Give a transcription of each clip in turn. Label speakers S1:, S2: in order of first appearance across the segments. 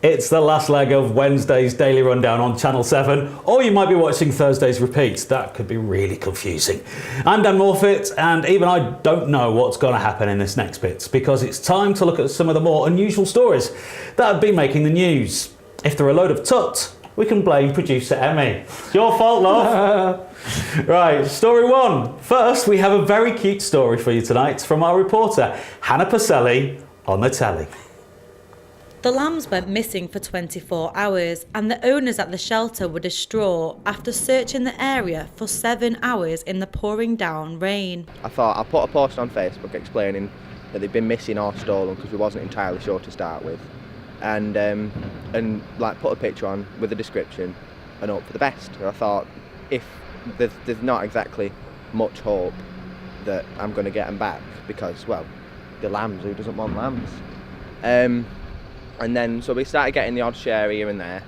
S1: It's the last leg of Wednesday's Daily Rundown on Channel 7, or you might be watching Thursday's repeats. That could be really confusing. I'm Dan Morfitt, and even I don't know what's going to happen in this next bit, because it's time to look at some of the more unusual stories that have been making the news. If they're a load of tut, we can blame producer Emmy. It's your fault, love. Right, story one. First, we have a very cute story for you tonight from our reporter, Hannah Pacelli, on the telly.
S2: The lambs went missing for 24 hours and the owners at the shelter were distraught after searching the area for 7 hours in the pouring down rain.
S3: I thought I'll put a post on Facebook explaining that they'd been missing or stolen because we wasn't entirely sure to start with, and like put a picture on with a description and hope for the best. And I thought if there's not exactly much hope that I'm going to get them back because, well, the lambs, who doesn't want lambs? And then, so we started getting the odd share here and there.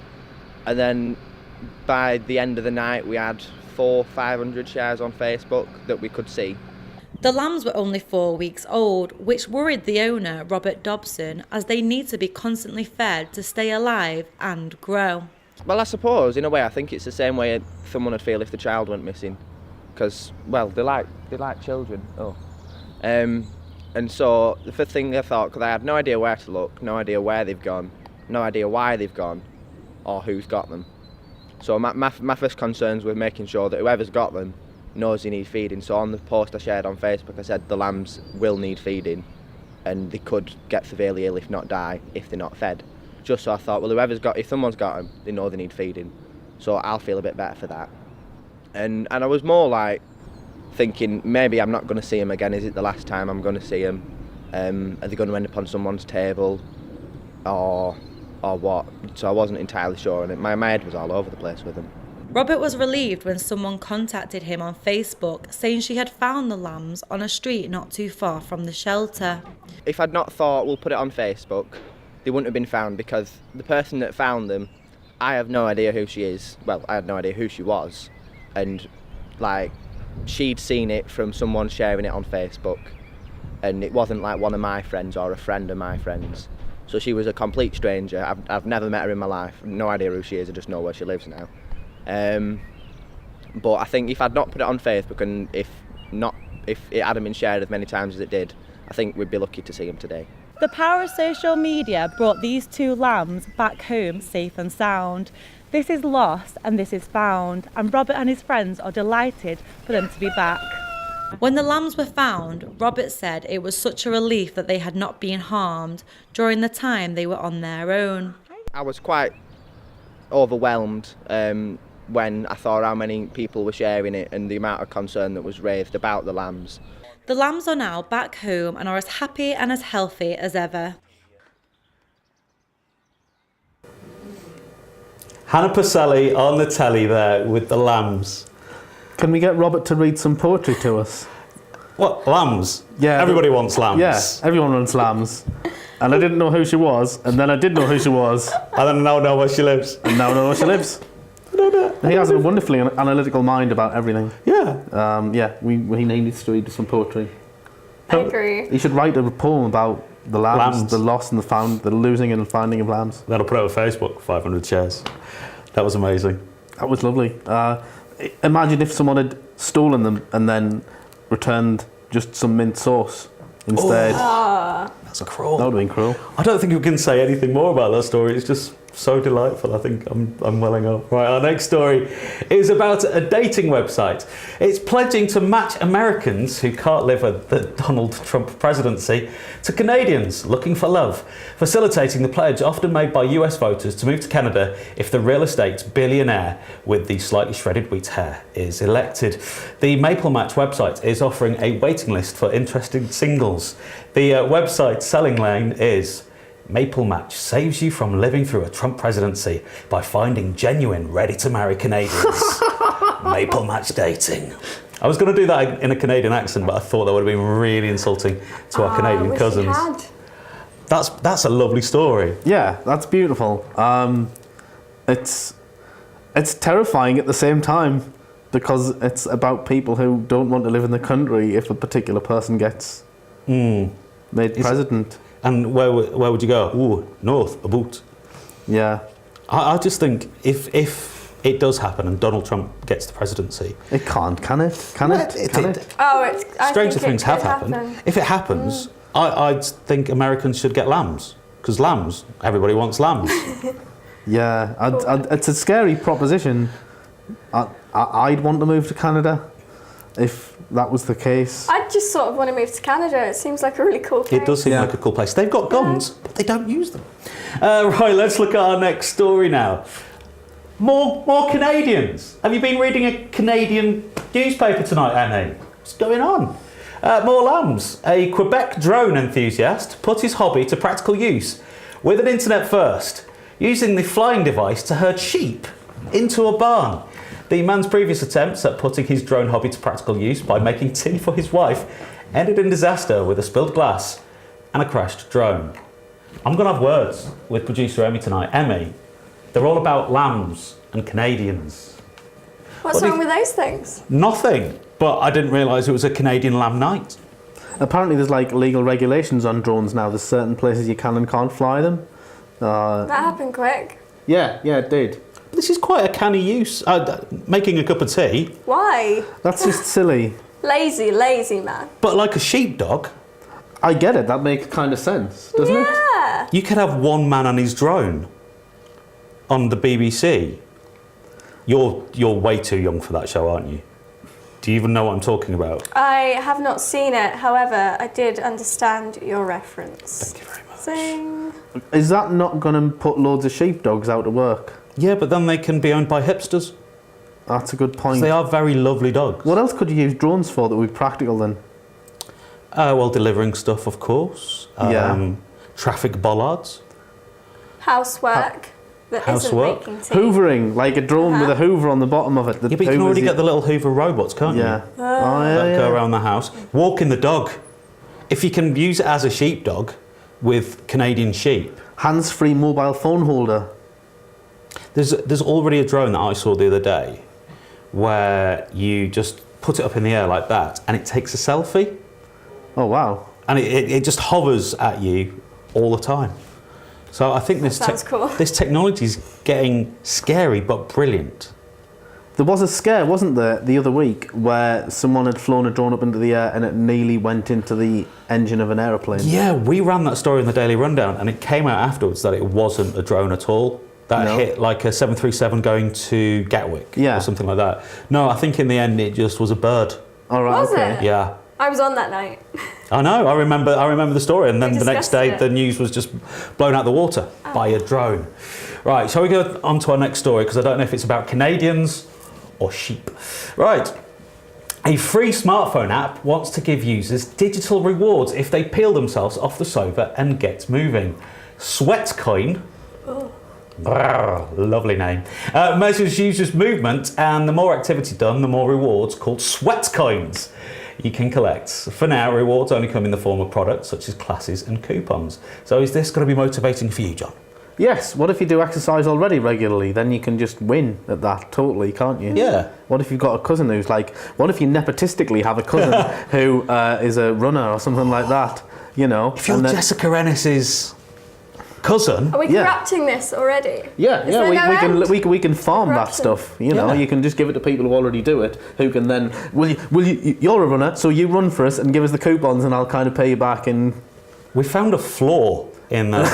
S3: And then by the end of the night, we had 400-500 shares on Facebook that we could see.
S2: The lambs were only 4 weeks old, which worried the owner, Robert Dobson, as they need to be constantly fed to stay alive and grow.
S3: Well, I suppose, in a way, I think it's the same way someone would feel if the child went missing. Because, well, they like children. And so the first thing I thought, because I had no idea where to look, no idea where they've gone, no idea why they've gone, or who's got them. So my first concerns were making sure that whoever's got them knows they need feeding. So on the post I shared on Facebook, I said the lambs will need feeding, and they could get severely ill, if not die, if they're not fed. Just so I thought, well, if someone's got them, they know they need feeding. So I'll feel a bit better for that. And I was more like, thinking maybe I'm not going to see him again. Is it the last time I'm going to see him? Are they going to end up on someone's table, or what? So I wasn't entirely sure, and my head was all over the place with them.
S2: Robert was relieved when someone contacted him on Facebook saying she had found the lambs on a street not too far from the shelter.
S3: If I'd not thought we'll put it on Facebook, they wouldn't have been found, because the person that found them, I have no idea who she is. Well, I had no idea who she was, and like, she'd seen it from someone sharing it on Facebook, and it wasn't like one of my friends or a friend of my friends. So she was a complete stranger. I've never met her in my life, no idea who she is, I just know where she lives now. But I think if I'd not put it on Facebook, and if it hadn't been shared as many times as it did, I think we'd be lucky to see him today.
S4: The power of social media brought these two lambs back home safe and sound. This is lost and this is found, and Robert and his friends are delighted for them to be back.
S2: When the lambs were found, Robert said it was such a relief that they had not been harmed during the time they were on their own.
S3: I was quite overwhelmed when I saw how many people were sharing it and the amount of concern that was raised about the lambs.
S2: The lambs are now back home and are as happy and as healthy as ever.
S1: Hannah Pacelli on the telly there with the lambs.
S5: Can we get Robert to read some poetry to us?
S1: What, lambs?
S5: Yeah.
S1: Everybody wants lambs.
S5: Yeah, everyone wants lambs. And I didn't know who she was, and then I did know who she was.
S1: And then now know where she lives.
S5: And now I know where she lives. He has a wonderfully analytical mind about everything.
S1: Yeah.
S5: He needs to read some poetry.
S6: I agree.
S5: He should write a poem about the lambs, the lost and the found, the losing and finding of lambs.
S1: That'll put it on Facebook, 500 shares. That was amazing.
S5: That was lovely. Imagine if someone had stolen them and then returned just some mint sauce instead.
S1: That's cruel.
S5: That would have been cruel.
S1: I don't think we can say anything more about that story. It's just so delightful. I think I'm welling up. Right, our next story is about a dating website. It's pledging to match Americans who can't live with the Donald Trump presidency to Canadians looking for love, facilitating the pledge often made by US voters to move to Canada if the real estate billionaire with the slightly shredded wheat hair is elected. The Maple Match website is offering a waiting list for interested singles. The website's selling line is Maple Match saves you from living through a Trump presidency by finding genuine, ready-to-marry Canadians. Maple Match dating. I was going to do that in a Canadian accent, but I thought that would have been really insulting to our Canadian cousins. That's a lovely story.
S5: Yeah, that's beautiful. It's terrifying at the same time, because it's about people who don't want to live in the country if a particular person gets made president.
S1: And where would you go? Ooh, north, a boot.
S5: Yeah.
S1: I just think if it does happen and Donald Trump gets the presidency,
S5: It can't, can it? Can it? Can it?
S6: Oh, I
S1: stranger
S6: think
S1: things
S6: it
S1: have
S6: could
S1: happened.
S6: happen.
S1: If it happens, I'd think Americans should get lambs because lambs, everybody wants lambs.
S5: Yeah. It's a scary proposition. I'd want to move to Canada if that was the case.
S6: I just sort of want to move to Canada. It seems like a really cool place.
S1: It does seem
S5: Yeah.
S1: like a cool place. They've got guns, but they don't use them. Right, let's look at our next story now. More Canadians. Have you been reading a Canadian newspaper tonight, Annie? What's going on? More lambs. A Quebec drone enthusiast put his hobby to practical use with an internet first, using the flying device to herd sheep into a barn. The man's previous attempts at putting his drone hobby to practical use by making tea for his wife ended in disaster with a spilled glass and a crashed drone. I'm going to have words with producer Emmy tonight. Emmy, they're all about lambs and Canadians.
S6: What's
S1: What do
S6: wrong
S1: you-
S6: with those things?
S1: Nothing, but I didn't realise it was a Canadian lamb night.
S5: Apparently there's like legal regulations on drones now. There's certain places you can and can't fly them.
S6: That happened quick.
S5: Yeah, it did.
S1: This is quite a canny use. Making a cup of tea,
S6: Why?
S5: That's just silly.
S6: Lazy man.
S1: but like a sheepdog,
S5: I get it. That makes kind of sense, doesn't it?
S6: Yeah.
S1: you could have one man on his drone on the BBC. You're way too young for that show, aren't you? Do you even know what I'm talking about?
S6: I have not seen it. However, I did understand your reference.
S1: Thank you very much.
S6: Zing.
S5: Is that not going to put loads of sheepdogs out of work?
S1: Yeah, but then they can be owned by hipsters.
S5: That's a good
S1: 'Cause
S5: point.
S1: they are very lovely dogs.
S5: What else could you use drones for that would be practical then?
S1: Well, delivering stuff, of course.
S5: Yeah.
S1: Traffic bollards.
S6: Housework that
S1: Housework?
S6: isn't making tea.
S5: Hoovering, like a drone with a hoover on the bottom of it. That
S1: Yeah, but you can
S5: hoovers
S1: already
S5: you-
S1: get the little Hoover robots, can't you?
S5: Yeah. Oh,
S1: That
S5: yeah,
S1: go
S5: yeah.
S1: around the house. Walking the dog. If you can use it as a sheepdog with Canadian sheep.
S5: Hands-free mobile phone holder.
S1: There's already a drone that I saw the other day where you just put it up in the air like that and it takes a selfie
S5: Oh, wow.
S1: and it just hovers at you all the time. So I think this
S6: sounds cool.
S1: this technology is getting scary but brilliant.
S5: There was a scare, wasn't there, the other week where someone had flown a drone up into the air and it nearly went into the engine of an aeroplane?
S1: Yeah, we ran that story in the Daily Rundown and it came out afterwards that it wasn't a drone at all. That
S5: No.
S1: hit like a 737 going to Gatwick
S5: Yeah.
S1: or something like that. No, I think in the end it just was a bird.
S5: All right,
S6: Was
S5: okay.
S6: it?
S1: Yeah.
S6: I was on that night.
S1: I know. I remember the story, and then
S6: We
S1: the next
S6: discussed
S1: day
S6: it.
S1: the news was just blown out the water by a drone. Right. Shall we go on to our next story? Because I don't know if it's about Canadians or sheep. Right. A free smartphone app wants to give users digital rewards if they peel themselves off the sofa and get moving. Sweatcoin. Brrr, lovely name. Measures users' movement, and the more activity done, the more rewards, called sweat coins, you can collect. For now, rewards only come in the form of products such as classes and coupons. So is this going to be motivating for you, John?
S5: Yes, what if you do exercise already regularly? Then you can just win at that totally, can't you?
S1: Yeah.
S5: What if you've got a cousin who's like, what if you nepotistically have a cousin who is a runner or something like that, you know?
S1: If you're
S5: and then-
S1: Jessica Ennis's cousin,
S6: Are we
S5: Yeah.
S6: corrupting this already?
S5: Yeah,
S6: Is
S5: yeah,
S6: there
S5: we
S6: no end?
S5: we can farm that
S6: Corruption.
S5: stuff. You know,
S1: Yeah.
S5: you can just give it to people who already do it, who can then you're a runner, so you run for us and give us the coupons, and I'll kind of pay you back. And
S1: we found a flaw in the.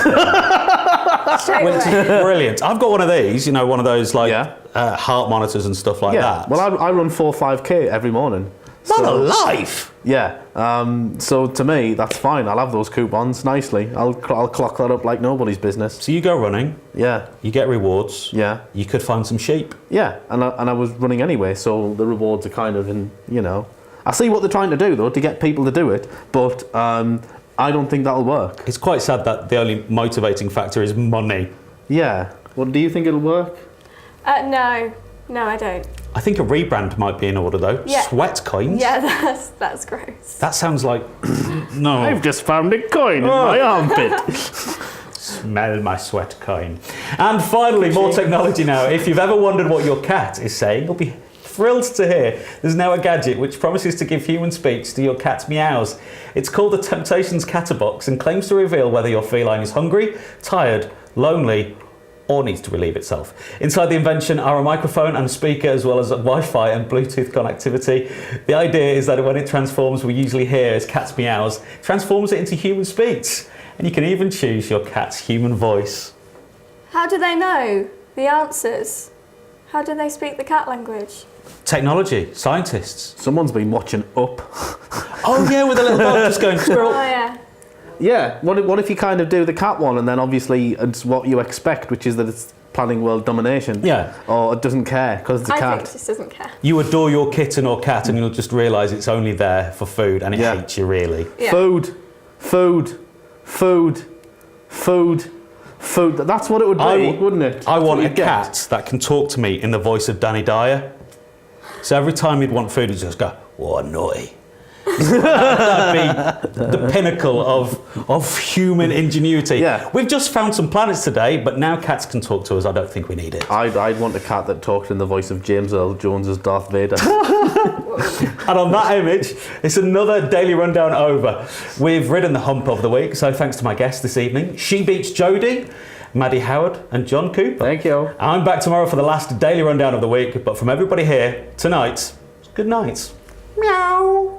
S6: Straight
S1: Which
S6: away.
S1: is brilliant. I've got one of these, you know, one of those like
S5: Yeah.
S1: heart monitors and stuff like
S5: yeah,
S1: that.
S5: well, I run 4 or 5k every morning.
S1: Man
S5: so-
S1: alive!
S5: Yeah, so to me that's fine. I'll have those coupons nicely. I'll clock that up like nobody's business.
S1: So you go running,
S5: Yeah,
S1: you get rewards.
S5: yeah,
S1: You could find some sheep.
S5: yeah. And I was running anyway, so the rewards are kind of in. You know, I see what they're trying to do though to get people to do it, but I don't think that'll work.
S1: It's quite sad that the only motivating factor is money.
S5: Yeah. Well, do you think it'll work?
S6: No, I don't.
S1: I think a rebrand might be in order though.
S6: Yeah.
S1: Sweat coins?
S6: Yeah, that's gross.
S1: That sounds like no.
S5: just found a coin in my armpit.
S1: Smell my sweat coin. And finally, more technology now. If you've ever wondered what your cat is saying, you'll be thrilled to hear there's now a gadget which promises to give human speech to your cat's meows. It's called the Temptations Catterbox and claims to reveal whether your feline is hungry, tired, lonely, or needs to relieve itself. Inside the invention are a microphone and a speaker, as well as Wi-Fi and Bluetooth connectivity. The idea is that when it transforms, we usually hear as cat's meows, transforms it into human speech. And you can even choose your cat's human voice.
S6: How do they know the answers? How do they speak the cat language?
S1: Technology, scientists.
S5: Someone's been watching Up.
S1: Oh yeah, with a little dog just going squirrel.
S6: Oh yeah.
S5: Yeah, what if you kind of do the cat one and then obviously it's what you expect, which is that it's planning world domination.
S1: Yeah.
S5: Or it doesn't care because it's a
S6: I
S5: cat.
S6: think it just doesn't care.
S1: You adore your kitten or cat and you'll just realise it's only there for food and it
S5: Yeah.
S1: hates you really.
S6: Yeah.
S5: Food. That's what it would be, wouldn't it?
S1: I want a
S5: That's what you'd get.
S1: cat that can talk to me in the voice of Danny Dyer. So every time he'd want food, he'd just go, "Oh, naughty." That'd be the pinnacle of human ingenuity.
S5: Yeah.
S1: We've just found some planets today, but now cats can talk to us. I don't think we need it.
S5: I'd want a cat that talked in the voice of James Earl Jones as Darth Vader.
S1: And on that image, it's another Daily Rundown over. We've ridden the hump of the week, so thanks to my guests this evening, She Beats Jodie, Madie Howard and John Cooper.
S5: Thank you.
S1: I'm back tomorrow for the last Daily Rundown of the week, but from everybody here, tonight, good night. Meow.